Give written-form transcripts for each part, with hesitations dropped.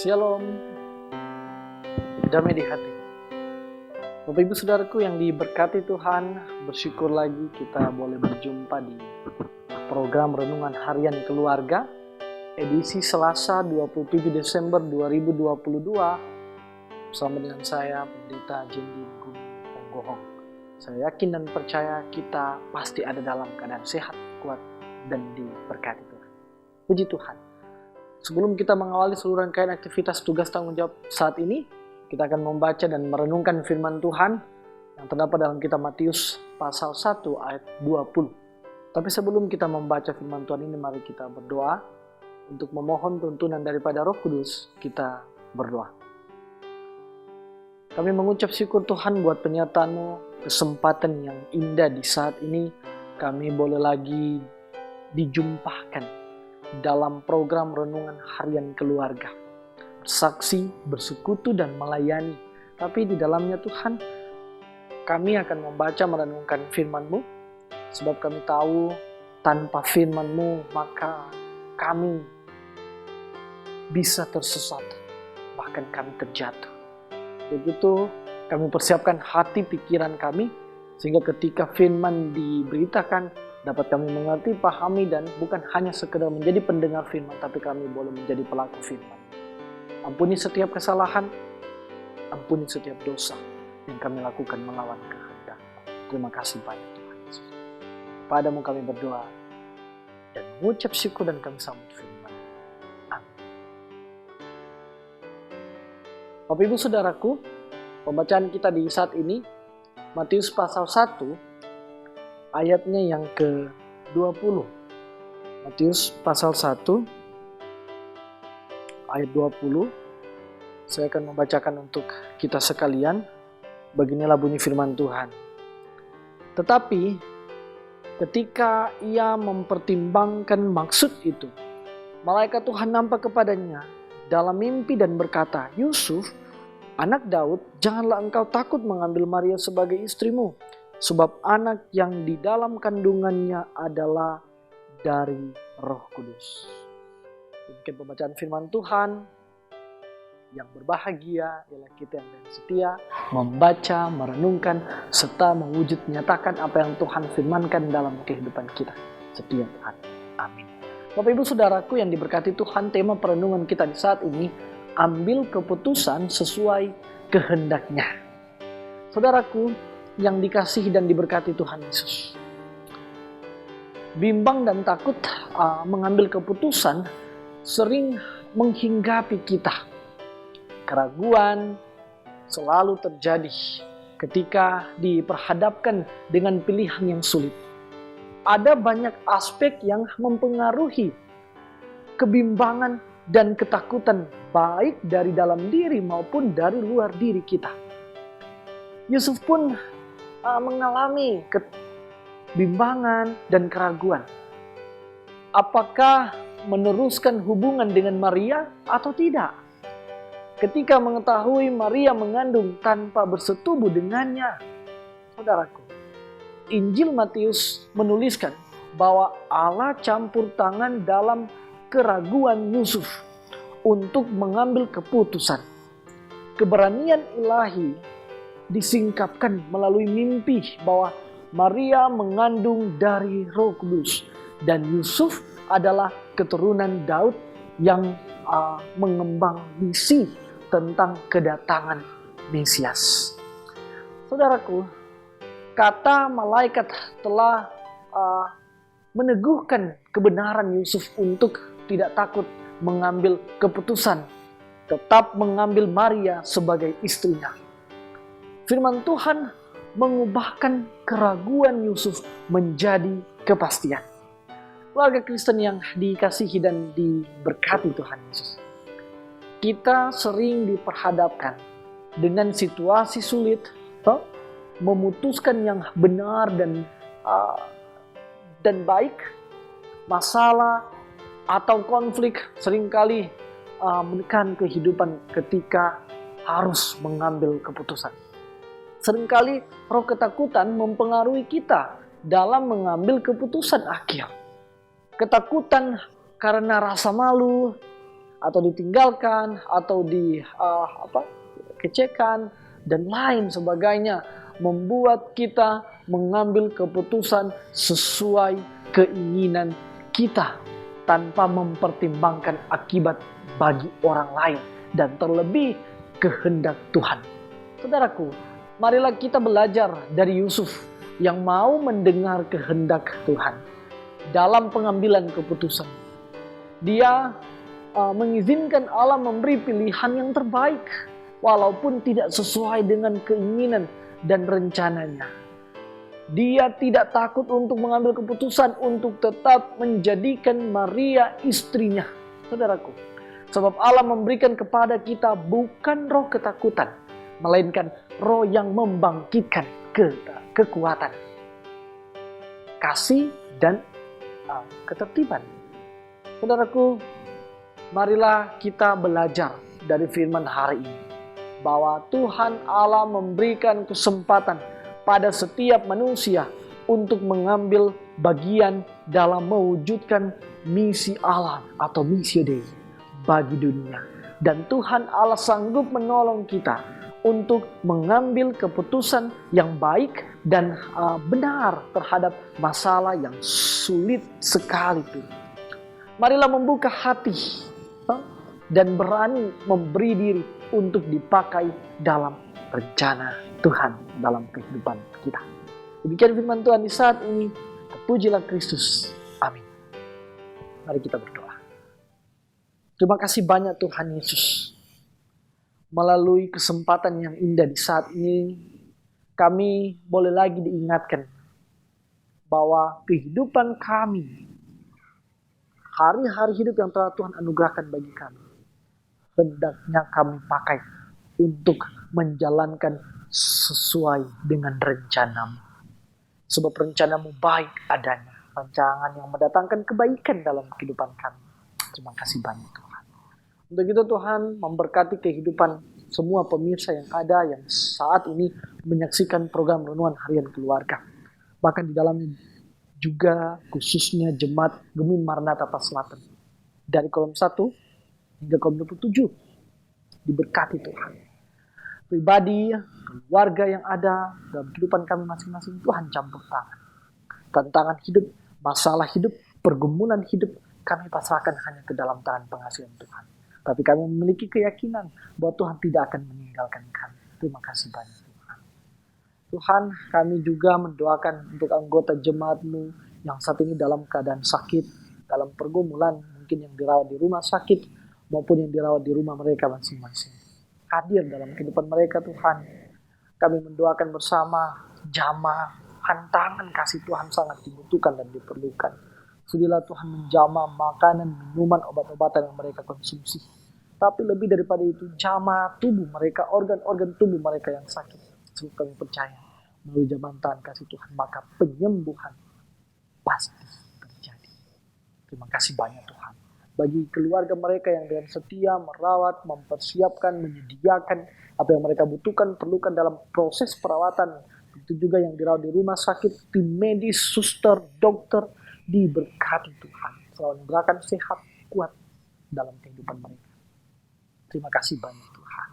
Shalom, damai di hati. Bapak Ibu Saudaraku yang diberkati Tuhan, bersyukur lagi kita boleh berjumpa di program Renungan Harian Keluarga, edisi Selasa 27 Desember 2022, bersama dengan saya, Pendeta Jendi Ponggohong. Saya yakin dan percaya kita pasti ada dalam keadaan sehat, kuat, dan diberkati Tuhan. Puji Tuhan. Sebelum kita mengawali seluruh rangkaian aktivitas tugas tanggung jawab saat ini, kita akan membaca dan merenungkan firman Tuhan yang terdapat dalam kitab Matius pasal 1 ayat 20. Tapi sebelum kita membaca firman Tuhan ini, mari kita berdoa untuk memohon tuntunan daripada Roh Kudus. Kita berdoa. Kami mengucap syukur Tuhan buat penyertaan-Mu, kesempatan yang indah di saat ini kami boleh lagi dijumpakan dalam program Renungan Harian Keluarga, bersaksi, bersekutu, dan melayani. Tapi di dalamnya Tuhan, kami akan membaca merenungkan firman-Mu, sebab kami tahu tanpa firman-Mu maka kami bisa tersesat, bahkan kami terjatuh. Begitu kami persiapkan hati pikiran kami, sehingga ketika firman diberitakan, dapat kami mengerti, pahami, dan bukan hanya sekedar menjadi pendengar firman, tapi kami boleh menjadi pelaku firman. Ampuni setiap kesalahan, ampuni setiap dosa yang kami lakukan melawan kehendak. Terima kasih banyak Tuhan Yesus. Padamu kami berdoa dan mengucap syukur, dan kami sambut firman. Amin. Bapak Ibu Saudaraku, pembacaan kita di saat ini, Matius pasal 1, ayatnya yang ke-20. Matius pasal 1 ayat 20. Saya akan membacakan untuk kita sekalian. Beginilah bunyi firman Tuhan. Tetapi ketika ia mempertimbangkan maksud itu, malaikat Tuhan nampak kepadanya dalam mimpi dan berkata, "Yusuf, anak Daud, janganlah engkau takut mengambil Maria sebagai istrimu, sebab anak yang di dalam kandungannya adalah dari Roh Kudus." Demikian pembacaan firman Tuhan. Yang berbahagia ialah kita yang setia membaca, merenungkan, serta mewujud nyatakan apa yang Tuhan firmankan dalam kehidupan kita setiap hari. Amin. Bapak Ibu Saudaraku yang diberkati Tuhan, tema perenungan kita di saat ini, ambil keputusan sesuai kehendaknya. Saudaraku yang dikasihi dan diberkati Tuhan Yesus, bimbang dan takut mengambil keputusan sering menghinggapi kita. Keraguan selalu terjadi ketika diperhadapkan dengan pilihan yang sulit. Ada banyak aspek yang mempengaruhi kebimbangan dan ketakutan, baik dari dalam diri maupun dari luar diri kita. Yusuf pun mengalami kebimbangan dan keraguan. Apakah meneruskan hubungan dengan Maria atau tidak? Ketika mengetahui Maria mengandung tanpa bersetubuh dengannya, saudaraku, Injil Matius menuliskan bahwa Allah campur tangan dalam keraguan Yusuf untuk mengambil keputusan. Keberanian ilahi disingkapkan melalui mimpi bahwa Maria mengandung dari Roh Kudus, dan Yusuf adalah keturunan Daud yang mengembang misi tentang kedatangan Mesias. Saudaraku, kata malaikat telah meneguhkan kebenaran Yusuf untuk tidak takut mengambil keputusan, tetap mengambil Maria sebagai istrinya. Firman Tuhan mengubahkan keraguan Yusuf menjadi kepastian. Keluarga Kristen yang dikasihi dan diberkati Tuhan Yesus, kita sering diperhadapkan dengan situasi sulit, memutuskan yang benar dan baik. Masalah atau konflik seringkali menekan kehidupan ketika harus mengambil keputusan. Seringkali roh ketakutan mempengaruhi kita dalam mengambil keputusan akhir. Ketakutan karena rasa malu, atau ditinggalkan atau kecekan dan lain sebagainya, membuat kita mengambil keputusan sesuai keinginan kita tanpa mempertimbangkan akibat bagi orang lain dan terlebih kehendak Tuhan. Saudaraku, marilah kita belajar dari Yusuf yang mau mendengar kehendak Tuhan dalam pengambilan keputusan. Dia mengizinkan Allah memberi pilihan yang terbaik walaupun tidak sesuai dengan keinginan dan rencananya. Dia tidak takut untuk mengambil keputusan untuk tetap menjadikan Maria istrinya. Saudaraku, sebab Allah memberikan kepada kita bukan roh ketakutan, melainkan roh yang membangkitkan kekuatan, kasih, dan ketertiban. Saudaraku, marilah kita belajar dari firman hari ini bahwa Tuhan Allah memberikan kesempatan pada setiap manusia untuk mengambil bagian dalam mewujudkan misi Allah atau misi Dei bagi dunia. Dan Tuhan Allah sanggup menolong kita untuk mengambil keputusan yang baik dan benar terhadap masalah yang sulit sekalipun. Marilah membuka hati dan berani memberi diri untuk dipakai dalam rencana Tuhan dalam kehidupan kita. Demikian firman Tuhan di saat ini. Terpujilah Kristus. Amin. Mari kita berdoa. Terima kasih banyak Tuhan Yesus. Melalui kesempatan yang indah di saat ini, kami boleh lagi diingatkan bahwa kehidupan kami, hari-hari hidup yang telah Tuhan anugerahkan bagi kami, hendaknya kami pakai untuk menjalankan sesuai dengan rencanamu. Sebab rencanamu baik adanya, rancangan yang mendatangkan kebaikan dalam kehidupan kami. Terima kasih banyak Tuhan. Untuk itu Tuhan memberkati kehidupan semua pemirsa yang ada yang saat ini menyaksikan program Renungan Harian Keluarga. Bahkan di dalamnya juga khususnya Jemaat Gemim Maranatha Selatan. Dari kolom 1 hingga kolom 27. Diberkati Tuhan. Pribadi, keluarga yang ada dalam kehidupan kami masing-masing, Tuhan campur tangan. Tantangan hidup, masalah hidup, pergumulan hidup, kami pasrahkan hanya ke dalam tangan pengasihan Tuhan. Tapi kami memiliki keyakinan bahwa Tuhan tidak akan meninggalkan kami. Terima kasih banyak Tuhan. Tuhan, kami juga mendoakan untuk anggota jemaat-Mu yang saat ini dalam keadaan sakit, dalam pergumulan, mungkin yang dirawat di rumah sakit, maupun yang dirawat di rumah mereka masing-masing. Hadir dalam kehidupan mereka Tuhan. Kami mendoakan bersama jamaah, hantaran kasih Tuhan sangat dibutuhkan dan diperlukan. Sudilah Tuhan menjamah makanan, minuman, obat-obatan yang mereka konsumsi. Tapi lebih daripada itu, jamah tubuh mereka, organ-organ tubuh mereka yang sakit. Sebab kami percaya, melalui jamahan Tuhan kasih Tuhan, maka penyembuhan pasti terjadi. Terima kasih banyak Tuhan. Bagi keluarga mereka yang dengan setia merawat, mempersiapkan, menyediakan apa yang mereka butuhkan, perlukan dalam proses perawatan. Itu juga yang dirawat di rumah sakit, tim medis, suster, dokter, diberkati Tuhan. Selalu memberikan sehat, kuat dalam kehidupan mereka. Terima kasih banyak Tuhan.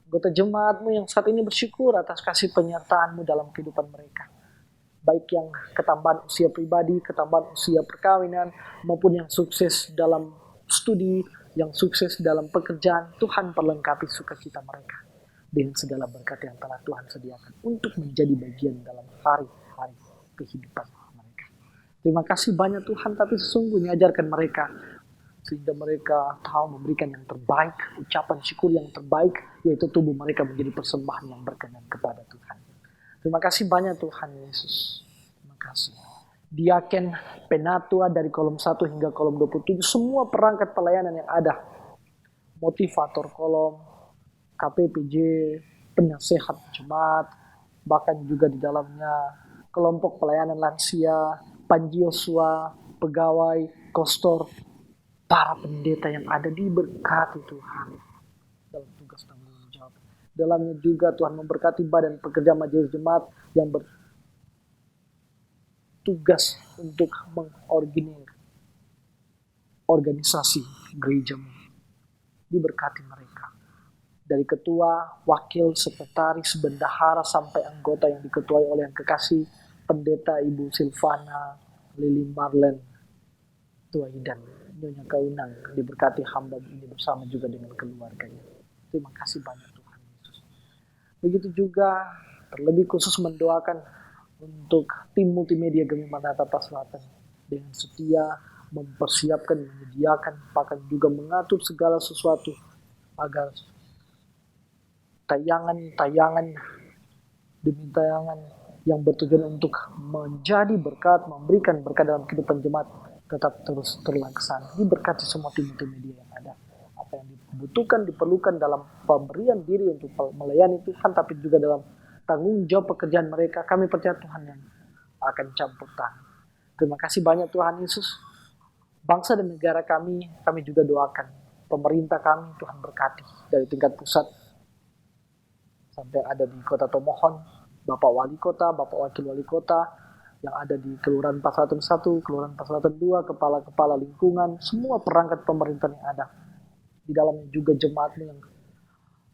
Anggota jemaat-Mu yang saat ini bersyukur atas kasih penyertaan-Mu dalam kehidupan mereka. Baik yang ketambahan usia pribadi, ketambahan usia perkawinan, maupun yang sukses dalam studi, yang sukses dalam pekerjaan, Tuhan perlengkapi sukacita mereka dengan segala berkat yang telah Tuhan sediakan untuk menjadi bagian dalam hari-hari kehidupan mereka. Terima kasih banyak Tuhan, tapi sesungguhnya ajarkan mereka sehingga mereka tahu memberikan yang terbaik, ucapan syukur yang terbaik, yaitu tubuh mereka menjadi persembahan yang berkenan kepada Tuhan. Terima kasih banyak Tuhan Yesus. Terima kasih. Diaken Penatua dari kolom 1 hingga kolom 27. Semua perangkat pelayanan yang ada. Motivator kolom, KPPJ, penasehat jemaat, bahkan juga di dalamnya kelompok pelayanan lansia, Panji Yosua, pegawai, kostor, para pendeta yang ada diberkati Tuhan dalam tugas tanggung jawab. Dalamnya juga Tuhan memberkati badan pekerja majelis jemaat yang bertugas untuk mengorganisasi gereja-Mu. diberkati mereka. Dari ketua, wakil, sekretaris, bendahara, sampai anggota yang diketuai oleh yang kekasih, pendeta Ibu Silvana, Lili Marlen, Tua Idan, Nyonya Kaunang, diberkati hamba ini bersama juga dengan keluarganya. Terima kasih banyak Tuhan Yesus. Begitu juga terlebih khusus mendoakan untuk tim multimedia Gemi Maranatha Selatan dengan setia mempersiapkan, menyediakan, bahkan juga mengatur segala sesuatu agar tayangan demi tayangan yang bertujuan untuk menjadi berkat, memberikan berkat dalam kehidupan jemaat tetap terus terlaksana. Diberkati semua tim multimedia yang ada. Apa yang dibutuhkan, diperlukan dalam pemberian diri untuk melayani Tuhan, tapi juga dalam tanggung jawab pekerjaan mereka, kami percaya Tuhan yang akan campur tangan. Terima kasih banyak Tuhan Yesus. Bangsa dan negara kami juga doakan. Pemerintah kami Tuhan berkati dari tingkat pusat sampai ada di Kota Tomohon, Bapak Wali Kota, Bapak Wakil Wali Kota, yang ada di Kelurahan Paselatan 1, Kelurahan Paselatan 2, kepala-kepala lingkungan, semua perangkat pemerintahan yang ada. Di dalamnya juga jemaatmu yang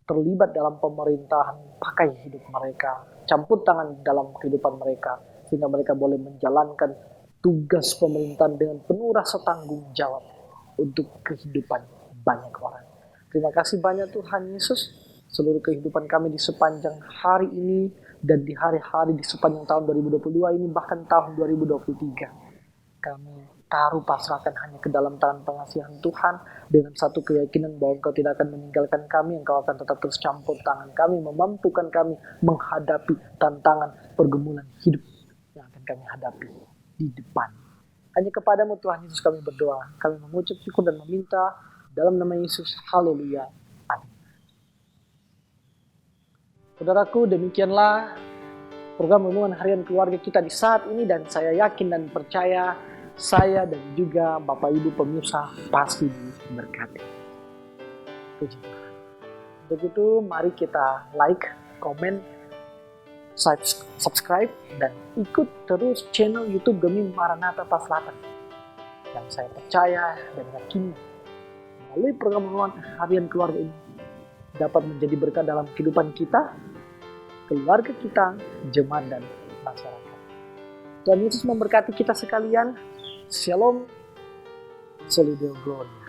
terlibat dalam pemerintahan, pakai hidup mereka, campur tangan dalam kehidupan mereka, sehingga mereka boleh menjalankan tugas pemerintahan dengan penuh rasa tanggung jawab untuk kehidupan banyak orang. Terima kasih banyak Tuhan Yesus. Seluruh kehidupan kami di sepanjang hari ini dan di hari-hari di sepanjang tahun 2022 ini, bahkan tahun 2023. Kami taruh pasrahkan hanya ke dalam tangan pengasihan Tuhan dengan satu keyakinan bahwa Engkau tidak akan meninggalkan kami, Engkau akan tetap terus campur tangan kami, memampukan kami menghadapi tantangan pergumulan hidup yang akan kami hadapi di depan. Hanya kepadamu Tuhan Yesus kami berdoa, kami mengucap syukur dan meminta dalam nama Yesus. Haleluya. Saudaraku, demikianlah program renungan harian keluarga kita di saat ini, dan saya yakin dan percaya saya dan juga Bapak Ibu pemirsa pasti diberkati. Puji Tuhan. Untuk itu mari kita like, komen, subscribe, dan ikut terus channel YouTube Gemi Maranatha Selatan. Yang saya percaya dan yakin melalui program renungan harian keluarga ini dapat menjadi berkat dalam kehidupan kita, keluarga kita, jemaat, dan masyarakat. Tuhan Yesus memberkati kita sekalian. Shalom, Soli Deo Gloria.